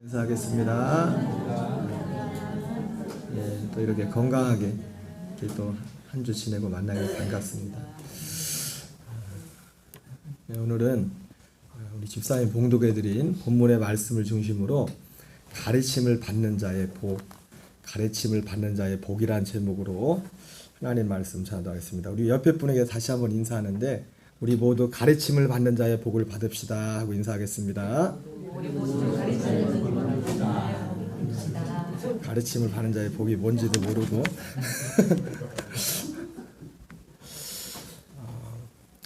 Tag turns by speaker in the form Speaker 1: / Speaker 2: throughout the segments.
Speaker 1: 인사하겠습니다. 예, 또 이렇게 건강하게 또 한 주 지내고 만나게 반갑습니다. 예, 오늘은 우리 집사님 봉독해 드린 본문의 말씀을 중심으로 가르침을 받는 자의 복, 가르침을 받는 자의 복이란 제목으로 하나님 말씀 전하겠습니다. 우리 옆에 분에게 다시 한번 인사하는데 우리 모두 가르침을 받는 자의 복을 받읍시다 하고 인사하겠습니다. 가르침을 받는 자의 복이 뭔지도 모르고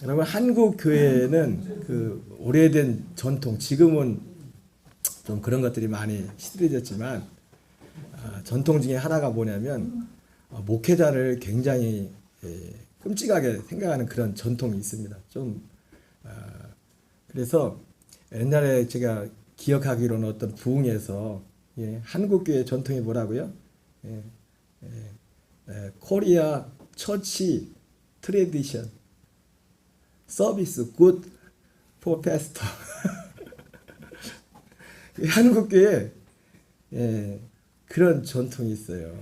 Speaker 1: 여러분, 한국 교회는 그 오래된 전통, 지금은 좀 그런 것들이 많이 시들해졌지만 전통 중에 하나가 뭐냐면 목회자를 굉장히 끔찍하게 생각하는 그런 전통이 있습니다. 좀 그래서 옛날에 제가 기억하기로는 어떤 부흥에서 한국 교회 전통이 뭐라고요? 코리아 처치 트레디션 서비스 굿 포 페스터. 한국 교회 그런 전통이 있어요.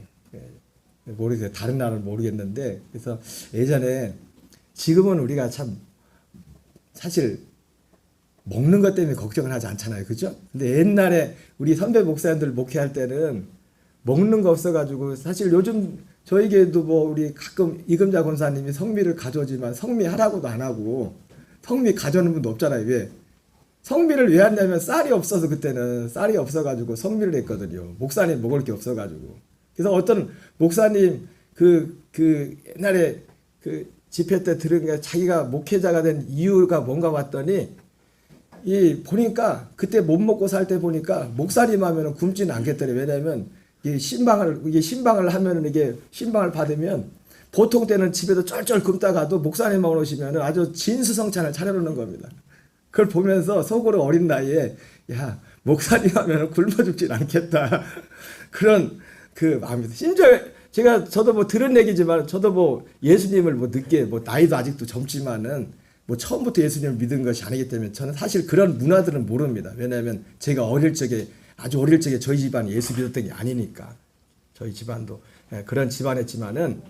Speaker 1: 모르겠어요. 다른 나라는 모르겠는데, 그래서 예전에, 지금은 우리가 참 사실 먹는 것 때문에 걱정을 하지 않잖아요, 그죠? 근데 옛날에 우리 선배 목사님들 목회할 때는 먹는 거 없어가지고, 사실 요즘 저에게도 뭐 우리 가끔 이금자 권사님이 성미를 가져오지만 성미 하라고도 안 하고 성미 가져오는 분도 없잖아요. 왜? 성미를 왜 하냐면 쌀이 없어서, 그때는 쌀이 없어가지고 성미를 했거든요. 목사님 먹을 게 없어가지고. 그래서 어떤 목사님 그 옛날에 그 집회 때 들은 게, 자기가 목회자가 된 이유가 뭔가 봤더니 보니까 그때 못 먹고 살 때 보니까 목사님 하면은 굶지는 않겠더래. 왜냐면 이게 신방을 하면은, 이게 신방을 받으면 보통 때는 집에도 쩔쩔 굶다가도 목사님만 오시면은 아주 진수성찬을 차려놓는 겁니다. 그걸 보면서 속으로 어린 나이에, 야, 목사님 하면은 굶어 죽진 않겠다. 그런 그 마음입니다. 심지어 저도 뭐 들은 얘기지만, 저도 뭐 예수님을 뭐 늦게, 뭐 나이도 아직도 젊지만은 뭐 처음부터 예수님을 믿은 것이 아니기 때문에 저는 사실 그런 문화들은 모릅니다. 왜냐하면 제가 아주 어릴 적에 저희 집안이 예수 믿었던 게 아니니까. 저희 집안도 그런 집안이었지만은,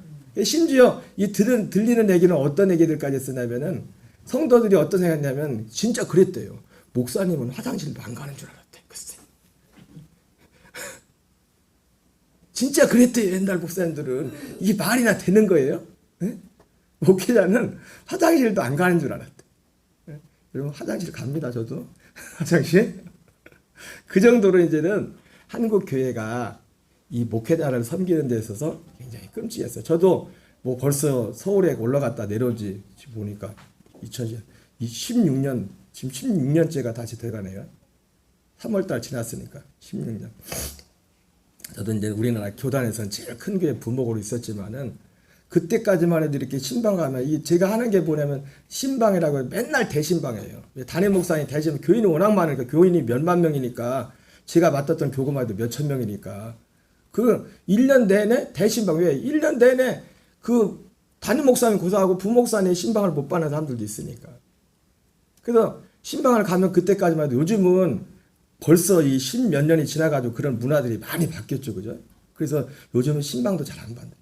Speaker 1: 심지어 들리는 얘기는 어떤 얘기들까지 쓰냐면은, 성도들이 어떤 생각했냐면 진짜 그랬대요. 목사님은 화장실도 안 가는 줄 알았대. 글쎄. 진짜 그랬대요. 옛날 목사님들은. 이게 말이나 되는 거예요? 네? 목회자는 화장실도 안 가는 줄 알았대. 네? 여러분, 화장실 갑니다. 저도 화장실. 그 정도로 이제는 한국 교회가 이 목회자를 섬기는 데 있어서 굉장히 끔찍했어요. 저도 뭐 벌써 서울에 올라갔다 내려온 지 보니까 2016년, 지금 16년째가 다시 돼가네요. 3월달 지났으니까 16년. 저도 이제 우리나라 교단에서는 제일 큰 교회 부목으로 있었지만은, 그때까지만 해도 이렇게 신방 가면, 제가 하는 게 뭐냐면 신방이라고 맨날 대신방이에요. 담임 목사님 대신, 교인이 워낙 많으니까, 교인이 몇만 명이니까, 제가 맡았던 교구만 해도 몇천 명이니까, 그 1년 내내 대신방. 왜? 1년 내내 그 담임 목사님 고사하고 부목사님 신방을 못 받는 사람들도 있으니까. 그래서 신방을 가면, 그때까지만 해도, 요즘은 벌써 이 10몇 년이 지나가지고 그런 문화들이 많이 바뀌었죠, 그죠? 그래서 요즘은 신방도 잘 안 받아요.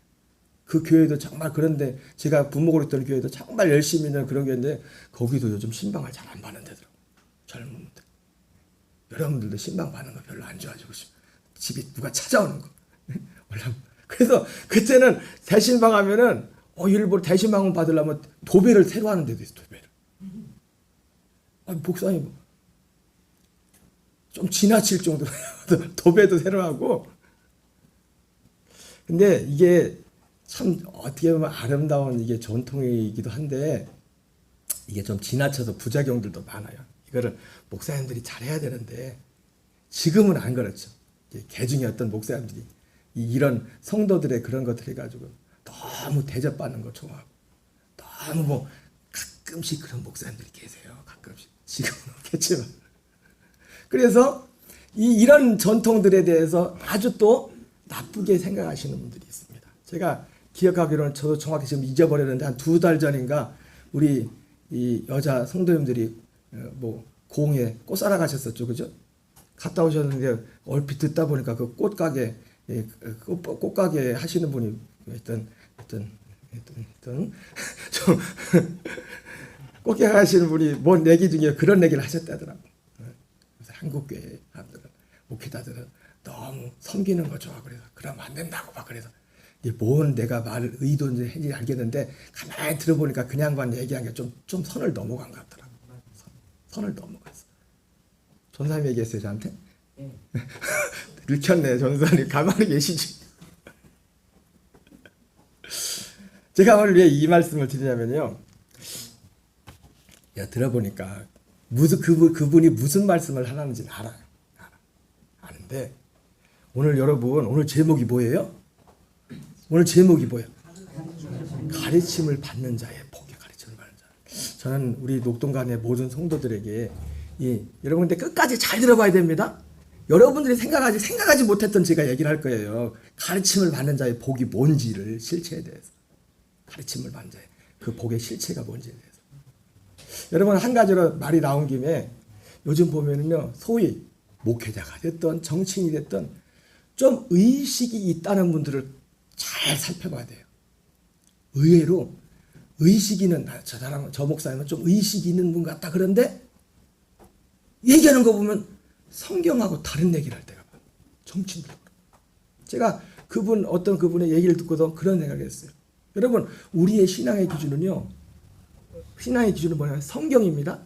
Speaker 1: 그 교회도 정말, 그런데 제가 부목으로 있던 교회도 정말 열심히 있는 그런 교회인데, 거기도 요즘 신방을 잘 안 받는 데더라고요. 젊은 분들. 여러분들도 신방 받는 거 별로 안 좋아하시고, 집에 누가 찾아오는 거. 그래서 그때는 대신방 하면은, 일부러 대신방을 받으려면 도배를 새로 하는 데도 있어, 도배를. 목사님, 좀 지나칠 정도로 도배도 새로 하고. 근데 이게 참 어떻게 보면 아름다운 이게 전통이기도 한데, 이게 좀 지나쳐서 부작용들도 많아요. 이거를 목사님들이 잘해야 되는데, 지금은 안 그렇죠. 개중에 어떤 목사님들이 이런 성도들의 그런 것들 해가지고 너무 대접받는 거 좋아하고, 너무 뭐 가끔씩 그런 목사님들이 계세요. 가끔씩. 지금은 없겠지만. 그래서 이런 전통들에 대해서 아주 또 나쁘게 생각하시는 분들이 있습니다. 제가 기억하기로는, 저도 정확히 지금 잊어버렸는데, 한 2달 전인가 우리 이 여자 성도님들이 뭐 공에 꽃사라 가셨었죠, 그죠? 갔다 오셨는데 얼핏 듣다 보니까 그 꽃가게 꽃가게 하시는 분이 어떤 좀 꽃게 하시는 분이 뭔 얘기 중에 그런 얘기를 하셨다더라고. 그래서 한국 교회 사람들은 목회자들은 너무 섬기는 거 좋아 그래서 그러면 안 된다고 막 그래서 뭔 내가 말을 의도인지 알겠는데 가만히 들어보니까 그냥만 얘기한 게 좀 선을 넘어간 것 같더라고. 선을 넘어갔어. 전사님 얘기했어요 저한테? 네. 들켰네 전사님 가만히 계시지. 제가 오늘 왜 이 말씀을 드리냐면요. 야, 들어보니까 그분이 무슨 말씀을 하는지는 알아요. 아는데 오늘 여러분 오늘 제목이 뭐예요? 오늘 제목이 뭐예요? 가르침을 받는 자의 복이 가르침을 받는 자. 저는 우리 녹동간의 모든 성도들에게 여러분 근데 끝까지 잘 들어봐야 됩니다. 여러분들이 생각하지 못했던 제가 얘기를 할 거예요. 가르침을 받는 자의 복이 뭔지를 실체에 대해서. 가르침을 받는 자의 그 복의 실체가 뭔지에 대해서. 여러분 한 가지로 말이 나온 김에 요즘 보면은요 소위 목회자가 됐던 정치인이 됐던 좀 의식이 있다는 분들을 잘 살펴봐야 돼요. 의외로 의식이 있는 저 목사님은 좀 의식이 있는 분 같다 그런데 얘기하는 거 보면 성경하고 다른 얘기를 할 때가 많아요. 정치인들. 제가 어떤 그분의 얘기를 듣고도 그런 생각을 했어요. 여러분 우리의 신앙의 기준은요. 신앙의 기준은 뭐냐면 성경입니다.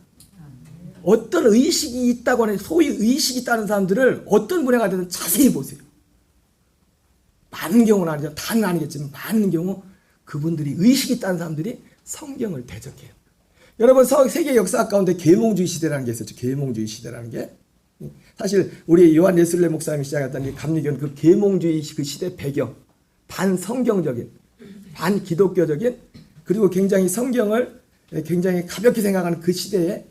Speaker 1: 어떤 의식이 있다고 하는 소위 의식이 있다는 사람들을 어떤 분야가 되든 자세히 보세요. 많은 경우는 아니죠. 다는 아니겠지만 많은 경우 그분들이 의식이 있다는 사람들이 성경을 대적해요. 여러분 세계 역사 가운데 계몽주의 시대라는 게 있었죠. 계몽주의 시대라는 게 사실 우리 요한 웨슬레 목사님이 시작했던 이 감리교는 그 계몽주의 그 시대 배경 반성경적인 반기독교적인 그리고 굉장히 성경을 굉장히 가볍게 생각하는 그 시대에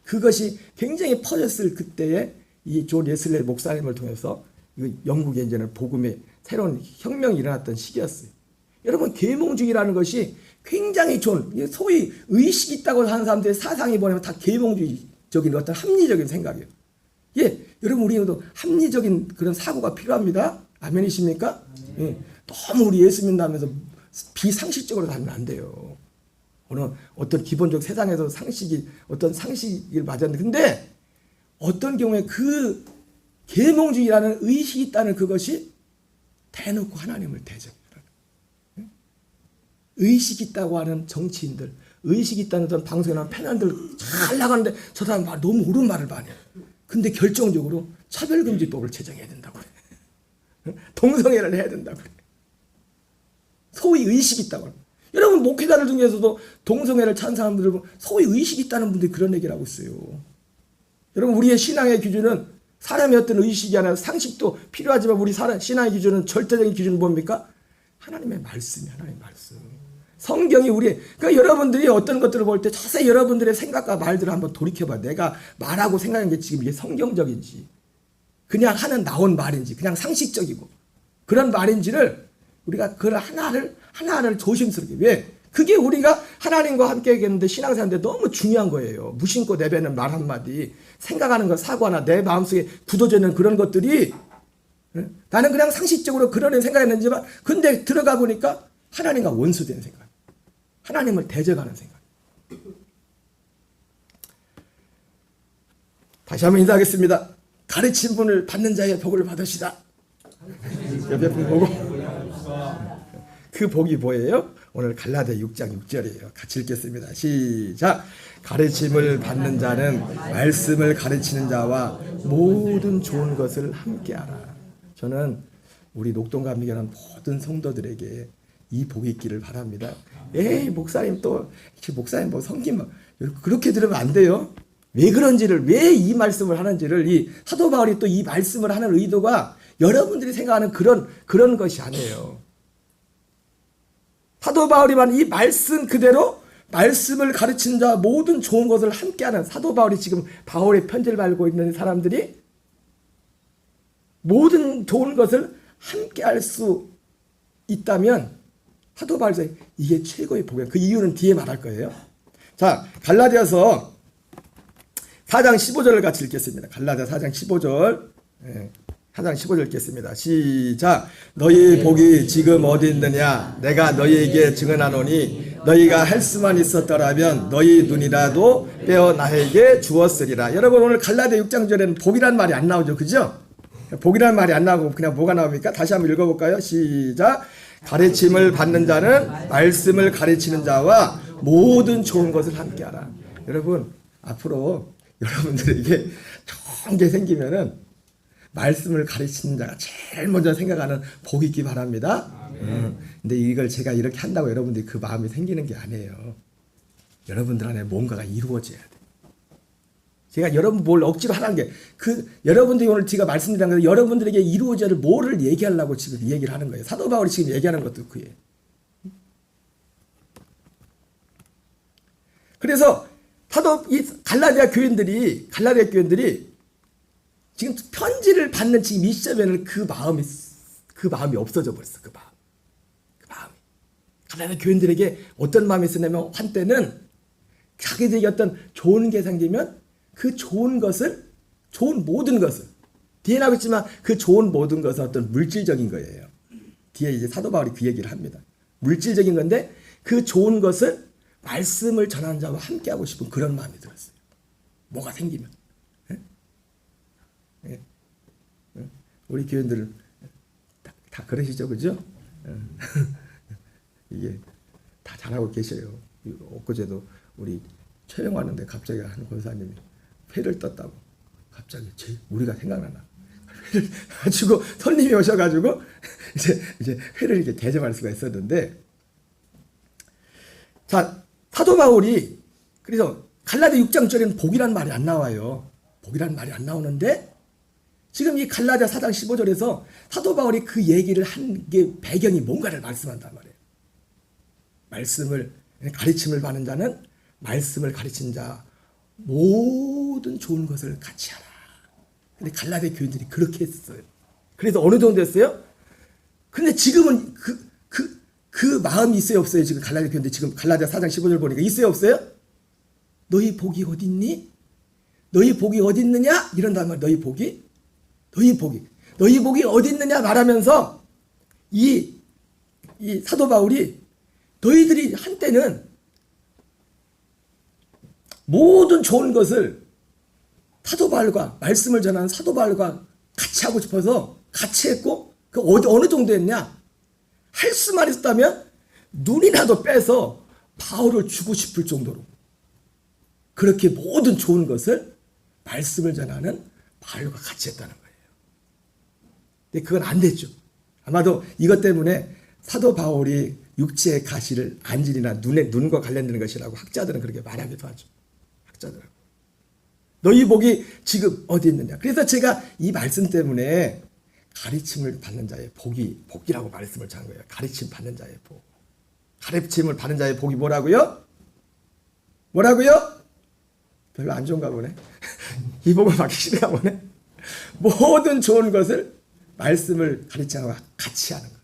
Speaker 1: 그것이 굉장히 퍼졌을 그때에 이 존 웨슬레 목사님을 통해서 영국에 이제는 복음의 새로운 혁명이 일어났던 시기였어요. 여러분 계몽주의라는 것이 굉장히 소위 의식이 있다고 하는 사람들의 사상이 뭐냐면 다 계몽주의적인 어떤 합리적인 생각이에요. 여러분 우리도 합리적인 그런 사고가 필요합니다. 아멘이십니까? 너무 우리 예수 믿는다면서 비상식적으로 살면 안 돼요. 어떤 기본적 세상에서 어떤 상식을 맞았는데 근데 어떤 경우에 그 계몽주의라는 의식이 있다는 그것이 대놓고 하나님을 대적해요. 의식이 있다고 하는 정치인들, 의식이 있다는 어떤 방송에 나온 패널들 잘 나가는데 저 사람 너무 옳은 말을 많이 해요. 근데 결정적으로 차별금지법을 제정해야 된다고 그래. 동성애를 해야 된다고 그래. 소위 의식이 있다고 합니다. 여러분 목회자들 중에서도 동성애를 찬 사람들 소위 의식이 있다는 분들이 그런 얘기를 하고 있어요. 여러분 우리의 신앙의 기준은 사람의 어떤 의식이 아니라 상식도 필요하지만 우리 신앙의 기준은 절대적인 기준은 뭡니까? 하나님의 말씀이 하나님의 말씀. 성경이 그러니까 여러분들이 어떤 것들을 볼 때 자세히 여러분들의 생각과 말들을 한번 돌이켜봐. 내가 말하고 생각하는 게 지금 이게 성경적인지 그냥 나온 말인지 그냥 상식적이고 그런 말인지를 우리가 그걸 하나를 조심스럽게 왜? 그게 우리가 하나님과 함께 하겠는데 신앙생활인데 너무 중요한 거예요. 무심코 내뱉는 말 한마디 생각하는 것 사고 하나 내 마음속에 굳어져 있는 그런 것들이 나는 그냥 상식적으로 그런 생각했는지만 근데 들어가 보니까 하나님과 원수되는 생각 하나님을 대적하는 생각. 다시 한번 인사하겠습니다. 가르친 분을 받는 자의 복을 받으시다. 옆에 분 보고 그 복이 뭐예요? 오늘 갈라디아 6장 6절이에요. 같이 읽겠습니다. 시작. 가르침을 받는 자는 말씀을 가르치는 자와 모든 좋은 것을 함께하라. 저는 우리 녹동감리교회 모든 성도들에게 이 복이 있기를 바랍니다. 목사님 목사님 성김 그렇게 들으면 안 돼요. 왜 그런지를 왜 이 말씀을 하는지를 이 사도 바울이 또 이 말씀을 하는 의도가 여러분들이 생각하는 그런 것이 아니에요. 사도 바울이만 이 말씀 그대로 말씀을 가르친 자 모든 좋은 것을 함께하는 사도 바울이 지금 바울의 편지를 받고 있는 사람들이 모든 좋은 것을 함께할 수 있다면 사도 바울이 이게 최고의 복이에요. 그 이유는 뒤에 말할 거예요. 자, 갈라디아서 4장 15절을 같이 읽겠습니다. 갈라디아 4장 15절. 4장 15절 읽겠습니다. 시작. 너희 복이 지금 어디 있느냐? 내가 너희에게 증언하노니 너희가 할 수만 있었더라면 너희 눈이라도 빼어 나에게 주었으리라. 여러분 오늘 갈라디아 6장 절에는 복이란 말이 안 나오죠. 그죠? 복이란 말이 안 나오고 그냥 뭐가 나옵니까? 다시 한번 읽어볼까요? 시작. 가르침을 받는 자는 말씀을 가르치는 자와 모든 좋은 것을 함께하라. 여러분 앞으로 여러분들에게 좋은 게 생기면은 말씀을 가르치는 자가 제일 먼저 생각하는 복이 있기 바랍니다. 근데 이걸 제가 이렇게 한다고 여러분들이 그 마음이 생기는 게 아니에요. 여러분들 안에 뭔가가 이루어져야 돼. 제가 여러분 뭘 억지로 하라는 게 여러분들이 오늘 제가 말씀드린 게 여러분들에게 이루어져야 될 뭐를 얘기하려고 지금 이 얘기를 하는 거예요. 사도 바울이 지금 얘기하는 것도 그예요. 그래서 이 갈라디아 교인들이 지금 편지를 받는 지금 이 시점에는 그 마음이 없어져 버렸어. 그 마음이. 갈라디아 교인들에게 어떤 마음이 있었냐면 한때는 자기들에게 어떤 좋은 게 생기면 그 좋은 모든 것을 뒤에 나오겠지만 그 좋은 모든 것은 어떤 물질적인 거예요. 뒤에 이제 사도 바울이 그 얘기를 합니다. 물질적인 건데 그 좋은 것을 말씀을 전하는 자와 함께하고 싶은 그런 마음이 들었어요. 뭐가 생기면. 우리 교인들은 다 그러시죠, 그죠? 이게 다 잘하고 계셔요. 엊그제도 우리 촬영하는데 갑자기 한 권사님이 회를 떴다고 갑자기 우리가 생각나나 회를 가지고 손님이 오셔가지고 이제 회를 이렇게 대접할 수가 있었는데, 자 사도 바울이 그래서 갈라디아 6장 절에는 복이란 말이 안 나와요. 복이란 말이 안 나오는데 지금 이 갈라디아 4장 15절에서 사도 바울이 그 얘기를 한 게 배경이 뭔가를 말씀한단 말이에요. 가르침을 받는 자는 말씀을 가르친 자 모든 좋은 것을 같이 하라. 근데 갈라디아 교인들이 그렇게 했어요. 그래서 어느 정도 했어요? 근데 지금은 그 마음이 있어요, 없어요? 지금 갈라디아 교인들 지금 갈라디아 4장 15절 보니까 있어요, 없어요? 너희 복이 어디 있니? 너희 복이 어디 있느냐? 이런단 말이에요. 너희 복이 어디 있느냐 말하면서 이 사도 바울이 너희들이 한때는 모든 좋은 것을 사도 바울과 말씀을 전하는 사도 바울과 같이 하고 싶어서 같이 했고 그 어느 정도 했냐? 할 수만 있었다면 눈이라도 빼서 바울을 주고 싶을 정도로 그렇게 모든 좋은 것을 말씀을 전하는 바울과 같이 했다는 거예요. 근데 그건 안 됐죠. 아마도 이것 때문에 사도 바울이 육체의 가시를 안질이나 눈과 관련되는 것이라고 학자들은 그렇게 말하기도 하죠. 학자들은. 너희 복이 지금 어디 있느냐. 그래서 제가 이 말씀 때문에 가르침을 받는 자의 복이라고 말씀을 한 거예요. 가르침 받는 자의 복. 가르침을 받는 자의 복이 뭐라고요? 별로 안 좋은가 보네. 이 복을 받기 싫은가 보네. 모든 좋은 것을 말씀을 가르치는 같이 하는 것.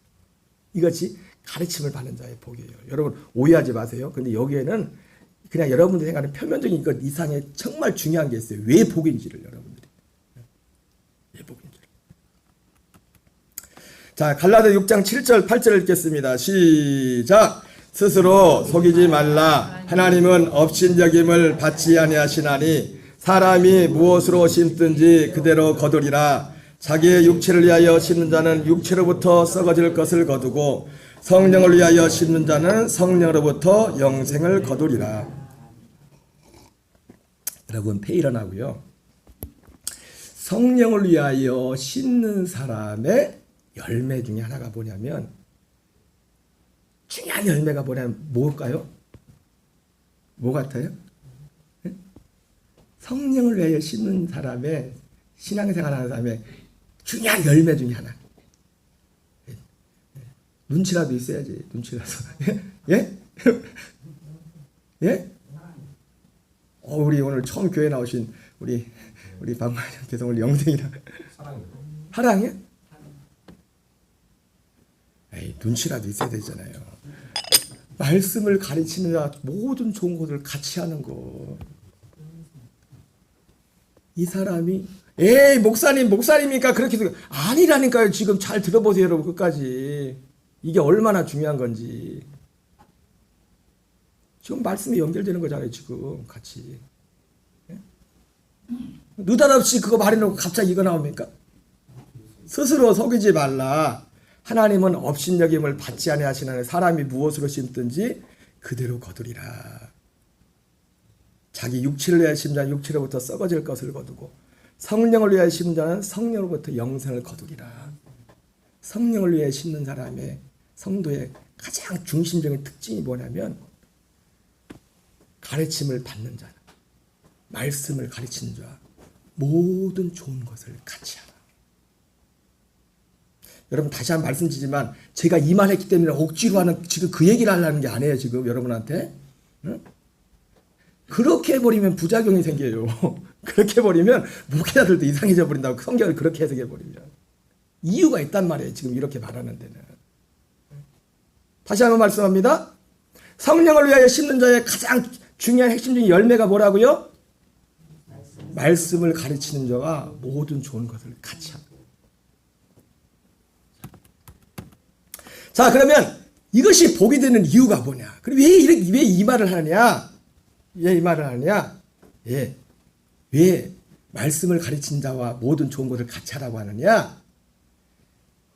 Speaker 1: 이것이 가르침을 받는 자의 복이에요. 여러분 오해하지 마세요. 근데 여기에는 그냥 여러분들이 생각하는 표면적인 것 이상의 정말 중요한 게 있어요. 왜 복인지를 여러분들이. 왜 복인지를. 자, 갈라디아 6장 7절 8절을 읽겠습니다. 시작. 스스로 속이지 말라. 하나님은 업신여김을 받지 아니하시나니 사람이 무엇으로 심든지 그대로 거두리라. 자기의 육체를 위하여 심는 자는 육체로부터 썩어질 것을 거두고 성령을 위하여 심는 자는 성령으로부터 영생을 거두리라. 여러분 폐 일어나고요. 성령을 위하여 심는 사람의 열매 중에 하나가 뭐냐면 중요한 열매가 뭐냐면 뭘까요? 뭐 같아요? 성령을 위하여 심는 사람의 신앙생활하는 사람의 중요한 열매 중에 하나. 눈치라도 있어야지. 눈치라도. 예? 예? 우리 오늘 처음 교회 나오신 우리 박마님께서 오늘 영생이라. 하랑이요? 에이, 눈치라도 있어야 되잖아요. 말씀을 가르치는 자 모든 좋은 것을 같이 하는 거. 이 사람이 에이 목사님이니까 그렇게 아니라니까요. 지금 잘 들어보세요 여러분 끝까지. 이게 얼마나 중요한 건지. 지금 말씀이 연결되는 거잖아요 지금 같이. 느닷없이 그거 말해놓고 갑자기 이거 나옵니까? 스스로 속이지 말라. 하나님은 업신여김을 받지 아니하시나니 사람이 무엇으로 심든지 그대로 거두리라. 자기 육체를 위하여 심는 자는 육체로부터 썩어질 것을 거두고 성령을 위하여 심는 자는 성령으로부터 영생을 거두리라. 성령을 위하여 심는 사람의 성도의 가장 중심적인 특징이 뭐냐면 가르침을 받는 자, 말씀을 가르치는 자, 모든 좋은 것을 같이 하라. 여러분 다시 한번 말씀드리지만 제가 이 말했기 때문에 억지로 하는 지금 그 얘기를 하려는 게 아니에요 지금 여러분한테. 응? 그렇게 해버리면 부작용이 생겨요. 그렇게 해버리면 목회자들도 이상해져 버린다고 성경을 그렇게 해석해버리면. 이유가 있단 말이에요 지금 이렇게 말하는 데는. 다시 한번 말씀합니다. 성령을 위하여 심는 자의 가장 중요한 핵심적인 열매가 뭐라고요? 말씀을 가르치는 자와 모든 좋은 것을 같이 합니다. 자 그러면 이것이 복이 되는 이유가 뭐냐? 그럼 왜 이 말을 하느냐? 왜 이 말을 하느냐? 왜 말씀을 가르치는 자와 모든 좋은 것을 같이 하라고 하느냐?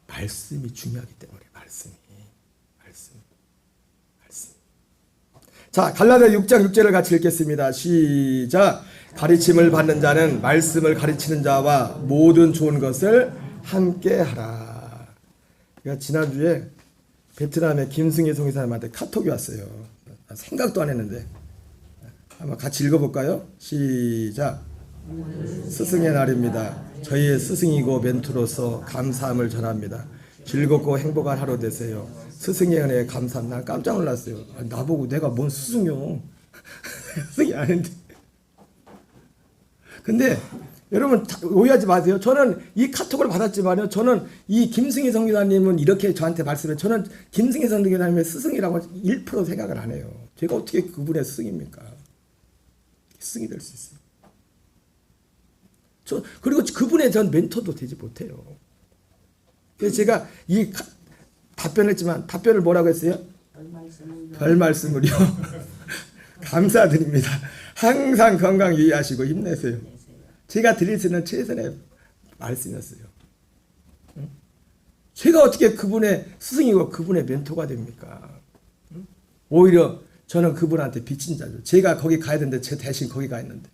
Speaker 1: 말씀이 중요하기 때문에. 말씀. 자 갈라디아 6장 6절을 같이 읽겠습니다. 시작. 가르침을 받는 자는 말씀을 가르치는 자와 모든 좋은 것을 함께 하라. 제가 지난주에 베트남의 김승희 송이사님한테 카톡이 왔어요. 생각도 안 했는데 한번 같이 읽어볼까요? 시작. 스승의 날입니다. 저희의 스승이고 멘토로서 감사함을 전합니다. 즐겁고 행복한 하루 되세요. 스승의 은혜에 감사합니다. 난 깜짝 놀랐어요. 나보고 내가 뭔 스승이요. 스승이 아닌데. 근데 여러분 오해하지 마세요. 저는 이 카톡을 받았지만요. 저는 이 김승희 성교사님은 이렇게 저한테 말씀을 저는 김승희 성교사님의 스승이라고 1% 생각을 안 해요. 제가 어떻게 그분의 스승입니까? 스승이 될 수 있어요. 그리고 그분의 전 멘토도 되지 못해요. 그래서 제가 이 답변했지만 답변을 뭐라고 했어요? 별 말씀을요. 감사드립니다. 항상 건강 유의하시고 힘내세요. 제가 드릴 수 있는 최선의 말씀이었어요. 제가 어떻게 그분의 스승이고 그분의 멘토가 됩니까? 오히려 저는 그분한테 빚진 자죠. 제가 거기 가야 되는데 제 대신 거기 가 있는데.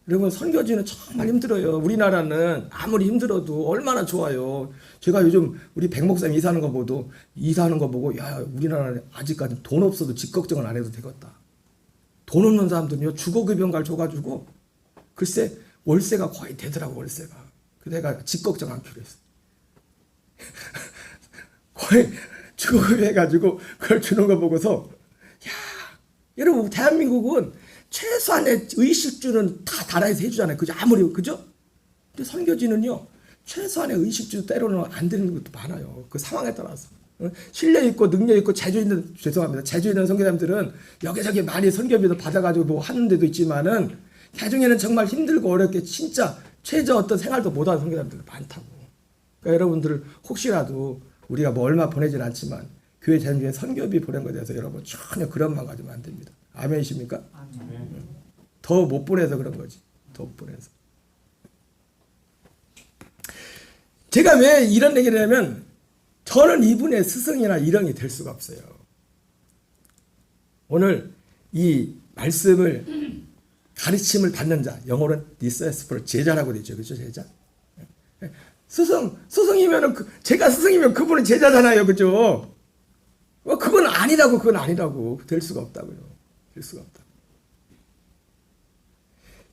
Speaker 1: 여러분 선교지는 정말 힘들어요. 우리나라는 아무리 힘들어도 얼마나 좋아요. 제가 요즘 우리 백 목사님 이사하는 거 보고 야 우리나라는 아직까지 돈 없어도 집 걱정은 안 해도 되겠다. 돈 없는 사람들은요 주거급여를 줘가지고 글쎄 월세가 거의 되더라고 월세가. 그래서 내가 집 걱정 않기로 했어. 거의 주거급여 해가지고 그걸 주는 거 보고서 야 여러분 대한민국은 최소한의 의식주는 다 나라에서 해주잖아요. 그죠? 아무리 그죠? 근데 선교지는요 최소한의 의식주 때로는 안 되는 것도 많아요. 그 상황에 따라서. 신뢰 있고 능력 있고 재주 있는 재주 있는 선교사님들은 여기저기 많이 선교비도 받아가지고 뭐 하는 데도 있지만은 나중에는 정말 힘들고 어렵게 진짜 최저 어떤 생활도 못하는 선교사님들 많다고. 그러니까 여러분들 혹시라도 우리가 뭐 얼마 보내진 않지만 교회 재정 중에 선교비 보낸 것에 대해서 여러분 전혀 그런 마음 가지면 안 됩니다. 아멘이십니까? 더 못 보내서 그런 거지. 더 못 보내서. 제가 왜 이런 얘기를 하냐면 저는 이분의 스승이나 일형이 될 수가 없어요. 오늘 이 말씀을 가르침을 받는 자, 영어로는 disciple, 제자라고 되죠. 그렇죠? 제자. 스승이면은 제가 스승이면 그분은 제자잖아요. 그죠? 그건 아니라고. 될 수가 없다고요. 될 수가 없다.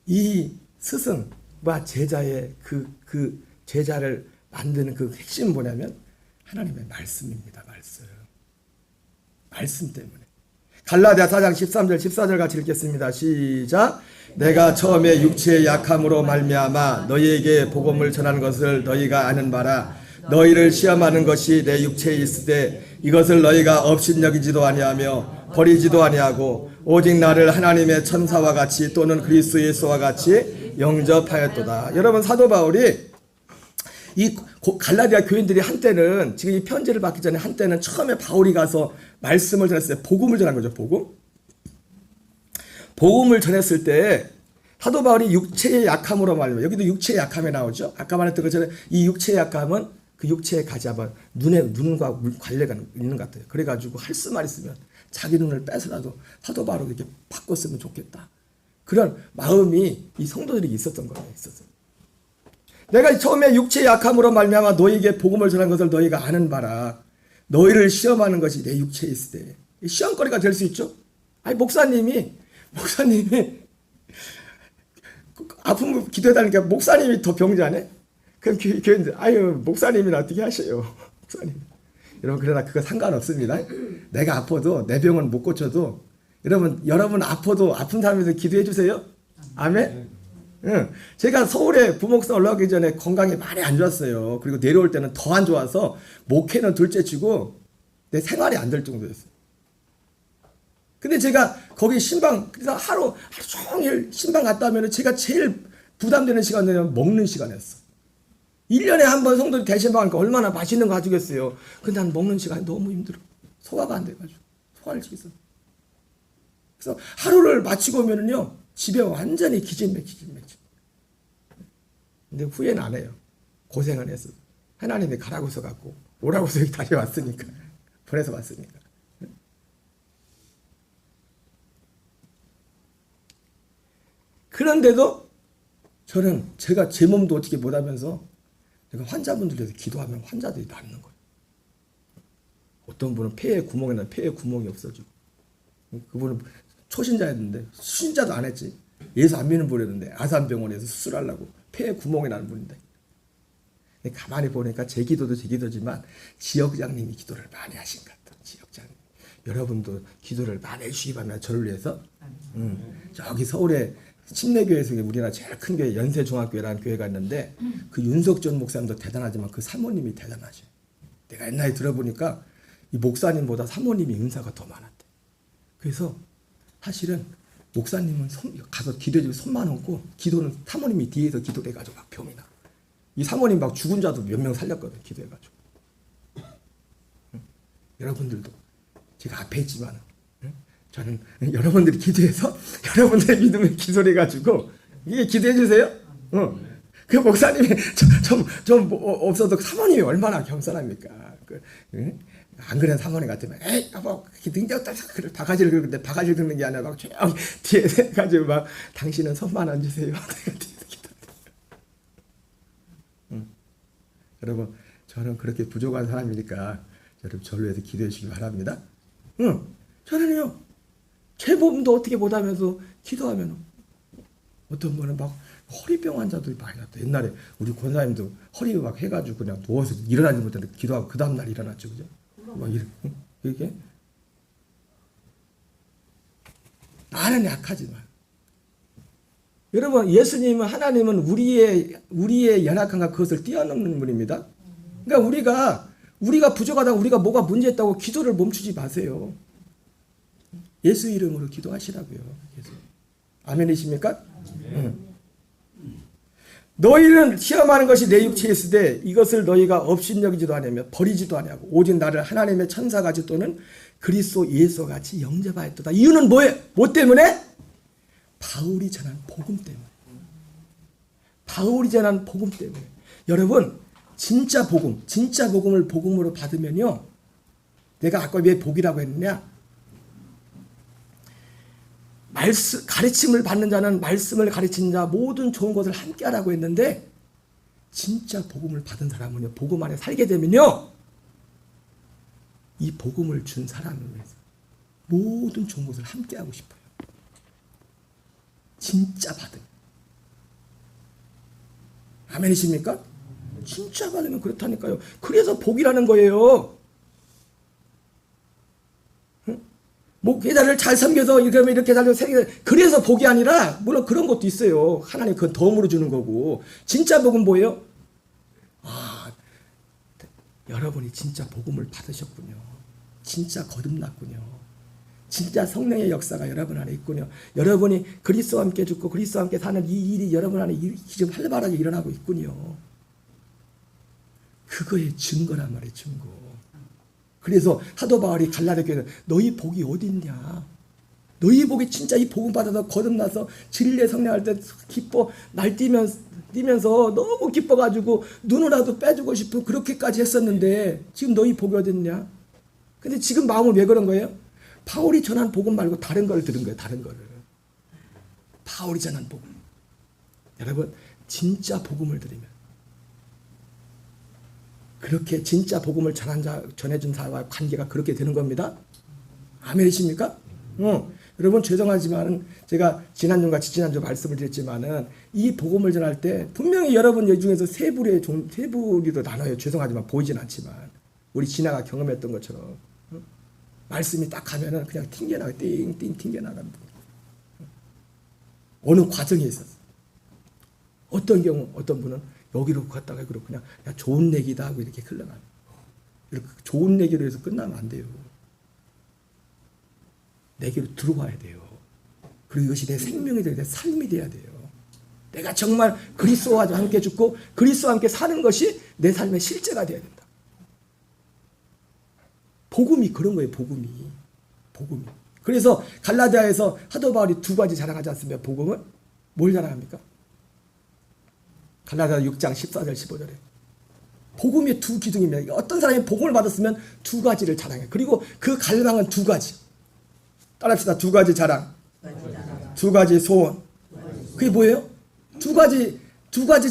Speaker 1: 이 스승과 제자의 그 제자를 만드는 그 핵심은 뭐냐면 하나님의 말씀입니다. 말씀 때문에. 갈라디아 4장 13절 14절 같이 읽겠습니다. 시작. 내가 처음에 육체의 약함으로 말미암아 너희에게 복음을 전하는 것을 너희가 아는 바라. 너희를 시험하는 것이 내 육체에 있으되 이것을 너희가 업신여기지도 아니하며 버리지도 아니하고 오직 나를 하나님의 천사와 같이 또는 그리스도 예수와 같이 영접하였도다. 여러분, 사도 바울이 이 갈라디아 교인들이 한때는, 지금 이 편지를 받기 전에 한때는 처음에 바울이 가서 말씀을 전했을 때 복음을 전한 거죠. 복음을 전했을 때 사도 바울이 육체의 약함으로 말하면, 여기도 육체의 약함에 나오죠. 아까 말했던 것처럼 이 육체의 약함은 그 육체의 가지하면 눈과 관계가 있는 것 같아요. 그래가지고 할 수만 있으면 자기 눈을 빼서라도 사도 바울을 이렇게 바꿨으면 좋겠다. 그런 마음이 이 성도들이 있었던 거예요. 내가 처음에 육체의 약함으로 말미암아 너희에게 복음을 전한 것을 너희가 아는 바라. 너희를 시험하는 것이 내 육체에 있을 때 시험거리가 될 수 있죠. 아니, 목사님이 아픔 기도해달라니까 목사님이 더 병자네? 그럼 교인들, 아유, 목사님이나 어떻게 하셔요? 목사님. 여러분, 그러나 그거 상관없습니다. 내가 아파도, 내 병은 못 고쳐도, 여러분 아파도 아픈 사람에서 기도해 주세요. 아멘? 응. 제가 서울에 부목사 올라가기 전에 건강이 많이 안 좋았어요. 그리고 내려올 때는 더 안 좋아서 목회는 둘째 치고 내 생활이 안 될 정도였어요. 근데 제가 거기 신방, 그래서 하루 종일 신방 갔다 오면 제가 제일 부담되는 시간은 먹는 시간이었어. 1년에 한 번 성도들이 대신방 하니까 얼마나 맛있는 거 가지겠어요. 근데 난 먹는 시간이 너무 힘들어. 소화가 안 돼가지고. 소화를 시켰어. 그래서 하루를 마치고 오면은요, 집에 완전히 기진맥지. 근데 후회는 안 해요. 고생을 했어. 하나님이 가라고 써갖고, 오라고 서 여기 다시 왔으니까. 보내서 왔으니까. 그런데도 저는 제가 제 몸도 어떻게 못하면서 제가 환자분들 위해서 기도하면 환자들이 낫는 거예요. 어떤 분은 폐에 구멍이 없어지고, 그분은 초신자였는데 수신자도 안 했지. 예수 안 믿는 분이었는데 아산병원에서 수술하려고 폐에 구멍이 나는 분인데, 가만히 보니까 제 기도도 제 기도지만 지역장님이 기도를 많이 하신 것 같아요. 지역장님, 여러분도 기도를 많이 해주시기 바랍니다. 저를 위해서. 저기 서울에 침례교회에서 우리나라 제일 큰 교회 연세중학교회라는 교회가 있는데, 그 윤석전 목사님도 대단하지만 그 사모님이 대단하죠. 내가 옛날에 들어보니까 이 목사님보다 사모님이 은사가 더 많았대. 그래서 사실은 목사님은 가서 기도해주고 손만 얹고, 기도는 사모님이 뒤에서 기도를 해가지고 막 병이 나. 이 사모님 막 죽은 자도 몇 명 살렸거든, 기도해가지고. 여러분들도 제가 앞에 있지만 저는 여러분들이 기도해서 여러분들의 믿음에 기도를 해가지고 이게 기도해 주세요. 그 목사님이 좀 없어도 사모님이 얼마나 겸손합니까? 안 그런 사모님 같으면 에이 뭐 능력 따서 바가지를 긁는데 바가지를 긁는 게 아니라 막 조용히 뒤에 해가지고 막 당신은 손만 얹으세요. 여러분, 저는 그렇게 부족한 사람이니까 여러분 저를 위해서 기도해 주시기 바랍니다. 저는요, 제 몸도 어떻게 못하면서 기도하면 어떤 분은 막 허리병 환자들이 많이 났다. 옛날에 우리 권사님도 허리 막 해가지고 그냥 누워서 일어나지 못했는데 기도하고 그 다음날 일어났죠. 그죠? 막 이렇게. 나는 약하지만. 여러분, 예수님은, 하나님은 우리의 연약함과 그것을 뛰어넘는 분입니다. 그러니까 우리가 부족하다고, 우리가 뭐가 문제했다고 기도를 멈추지 마세요. 예수 이름으로 기도하시라고요. 아멘이십니까? 너희는 시험하는 것이 내 육체에 있으되 이것을 너희가 업신여기지도 아니하며 버리지도 아니하고 오직 나를 하나님의 천사같이 또는 그리스도 예수같이 영접하였도다. 이유는 뭐예요? 뭐 때문에? 바울이 전한 복음 때문에. 바울이 전한 복음 때문에. 여러분, 진짜 복음을 복음으로 받으면요, 내가 아까 왜 복이라고 했느냐? 가르침을 받는 자는 말씀을 가르치는 자 모든 좋은 것을 함께 하라고 했는데, 진짜 복음을 받은 사람은요, 복음 안에 살게 되면요, 이 복음을 준 사람을 위해서 모든 좋은 것을 함께 하고 싶어요. 진짜 받으면. 아멘이십니까? 진짜 받으면 그렇다니까요. 그래서 복이라는 거예요. 목회자를 잘 섬겨서 이렇게 살려서 그래서 복이 아니라, 물론 그런 것도 있어요. 하나님 그건 덤으로 주는 거고. 진짜 복은 뭐예요? 여러분이 진짜 복음을 받으셨군요. 진짜 거듭났군요.
Speaker 2: 진짜 성령의 역사가 여러분 안에 있군요. 여러분이 그리스도와 함께 죽고 그리스도와 함께 사는 이 일이 여러분 안에 지금 활발하게 일어나고 있군요. 그거의 증거란 말이에요. 증거. 그래서 사도 바울이 갈라디아 교회는 너희 복이 어디 있냐. 너희 복이 진짜 이 복음 받아서 거듭나서 진리의 성령할 때 기뻐 뛰면서 너무 기뻐가지고 눈으로라도 빼주고 싶고 그렇게까지 했었는데 지금 너희 복이 어디 있냐. 근데 지금 마음은 왜 그런 거예요? 바울이 전한 복음 말고 다른 걸 들은 거예요. 다른 거를. 바울이 전한 복음. 여러분 진짜 복음을 들으면 그렇게 진짜 복음을 전해준 사람과 관계가 그렇게 되는 겁니다. 아멘이십니까? 여러분 죄송하지만 제가 지난주과 지지난주 말씀을 드렸지만은 이 복음을 전할 때 분명히 여러분 중에서 세 부리로 나눠요. 죄송하지만 보이진 않지만 우리 진아가 경험했던 것처럼 말씀이 딱 가면은 그냥 튕겨나가 띵띵 튕겨나가는 분. 어느 과정에 있었어. 어떤 경우 어떤 분은 여기로 갔다가 여기로 그냥 야, 좋은 얘기다 하고 이렇게 흘러가는. 이렇게 좋은 얘기로 해서 끝나면 안 돼요. 내게로 들어와야 돼요. 그리고 이것이 내 생명이 돼야 돼. 삶이 돼야 돼요. 내가 정말 그리스도와 함께 죽고 그리스도와 함께 사는 것이 내 삶의 실제가 돼야 된다. 복음이 그런 거예요. 복음이. 그래서 갈라디아에서 사도 바울이 두 가지 자랑하지 않습니까? 복음은 뭘 자랑합니까? 갈라디아 6장 14절 15절에 복음의 두 기둥입니다. 어떤 사람이 복음을 받았으면 두 가지를 자랑해. 그리고 그 갈망은 두 가지. 따라합시다. 두 가지 자랑. 두 가지 소원. 그게 뭐예요? 두 가지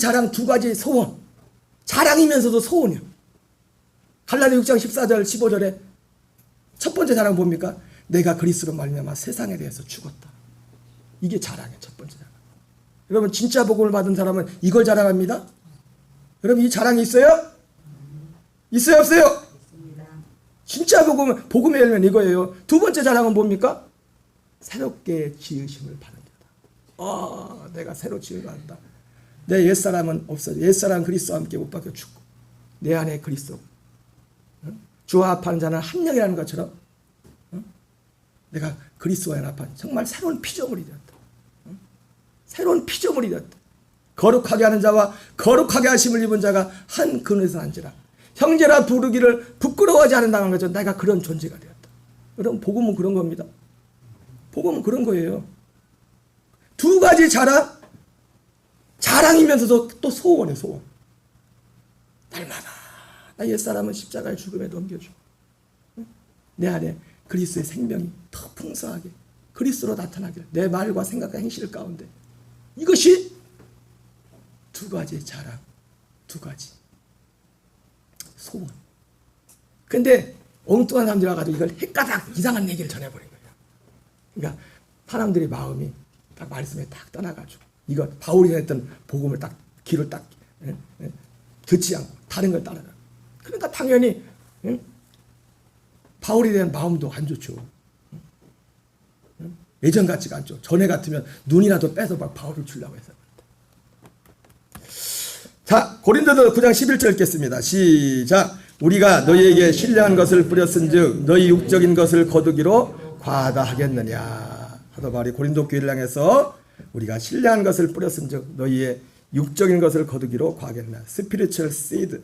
Speaker 2: 자랑, 두 가지 소원. 자랑이면서도 소원이요. 갈라디아 6장 14절 15절에 첫 번째 자랑 뭡니까? 내가 그리스도로 말미암아 세상에 대해서 죽었다. 이게 자랑이에요. 첫 번째 자랑. 여러분 진짜 복음을 받은 사람은 이걸 자랑합니다. 여러분 이 자랑이 있어요? 있어요 없어요? 진짜 복음의 열매는 이거예요. 두 번째 자랑은 뭡니까? 새롭게 지으심을 받은 자다. 내가 새로 지음을 받았다. 내 옛사람은 없어져. 옛사람은 그리스도와 함께 못 박혀 죽고 내 안에 그리스도. 주와 합한 자는 한 영이라는 것처럼 내가 그리스도와 연합한 정말 새로운 피조물이 되었다. 새로운 피조물이 되었다. 거룩하게 하는 자와 거룩하게 하심을 입은 자가 한 그릇에서 앉으라. 형제라 부르기를 부끄러워하지 않는다는 거죠. 내가 그런 존재가 되었다. 여러분 복음은 그런 겁니다. 복음은 그런 거예요. 두 가지 자랑이면서도 또 소원이에요. 소원. 날마다 나 옛사람은 십자가의 죽음에 넘겨주고 내 안에 그리스도의 생명이 더 풍성하게 그리스도로 나타나길 내 말과 생각과 행실 가운데 이것이 두 가지 자랑, 두 가지 소원. 근데 엉뚱한 사람들이 와가지고 이걸 헷가닥 이상한 얘기를 전해버린 거예요. 그러니까 사람들의 마음이 딱 말씀에 딱 떠나가지고 이거 바울이 전했던 복음을 딱 귀를 딱 듣지 않고 다른 걸 따라가. 그러니까 당연히 바울에 대한 마음도 안 좋죠. 예전 같지가 않죠. 전에 같으면 눈이라도 빼서 막 바울을 주려고 해서. 자, 고린도서 9장 11절 읽겠습니다. 시작. 우리가 너희에게 신뢰한 것을 뿌렸은즉 너희 육적인 것을 거두기로 과하다 하겠느냐. 사도 바울이 고린도 교회를 향해서 우리가 신뢰한 것을 뿌렸은즉 너희의 육적인 것을 거두기로 과하겠나. Spiritual seed,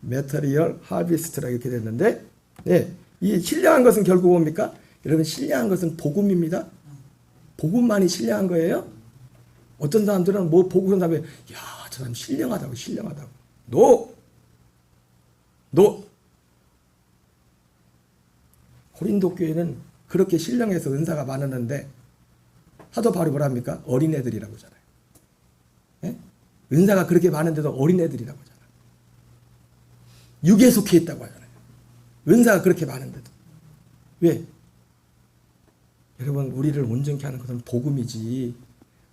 Speaker 2: material harvest라 이렇게 됐는데, 네, 이 신뢰한 것은 결국 뭡니까? 여러분 신뢰한 것은 복음입니다. 복음만이 신뢰한 거예요. 어떤 사람들은 뭐 보고 그런 다음에 야, 저 사람 신령하다고. 노. 고린도 교회는 그렇게 신령해서 은사가 많았는데 사도 바울이 뭐라 합니까? 어린애들이라고 하잖아요. 네? 은사가 그렇게 많은데도 어린애들이라고 하잖아요. 육에 속해 있다고 하잖아요. 은사가 그렇게 많은데도. 왜? 여러분 우리를 온전케 하는 것은 복음이지.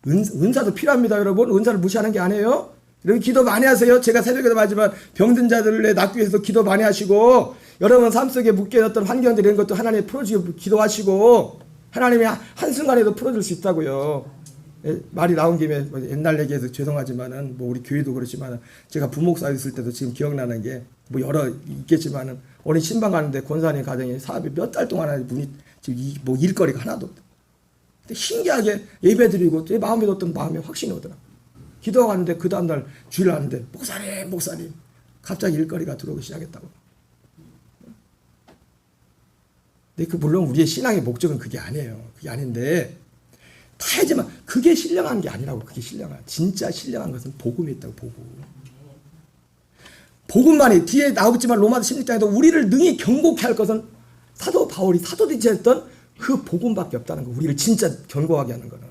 Speaker 2: 은사도 필요합니다. 여러분 은사를 무시하는 게 아니에요. 여러분 기도 많이 하세요. 제가 새벽에도 말하지만 병든 자들을 낫기 위해서 기도 많이 하시고 여러분 삶 속에 묶여졌던 환경들 이런 것도 하나님 풀어주기 기도하시고 하나님이 한순간에도 풀어줄 수 있다고요. 말이 나온 김에 옛날 얘기해서 죄송하지만은 뭐 우리 교회도 그렇지만 제가 부목사 있을 때도 지금 기억나는 게 뭐 여러 있겠지만은 어린 신방 가는데 권사님 가정에 사업이 몇 달 동안 문이 뭐 일거리가 하나도 없다. 근데 신기하게 예배드리고 내 마음에 어떤 마음에 확신이 오더라. 기도하고 왔는데 그 다음날 주일 하는데 목사님 갑자기 일거리가 들어오기 시작했다고. 근데 물론 우리의 신앙의 목적은 그게 아니에요. 그게 아닌데 다 하지만 그게 신령한 게 아니라고. 그게 신령한, 진짜 신령한 것은 복음이 있다고. 복음만이 뒤에 나오겠지만 로마서 16장에도 우리를 능히 경고케 할 것은 사도 바울이 사도들이 했던 그 복음밖에 없다는 거. 우리를 진짜 견고하게 하는 거는.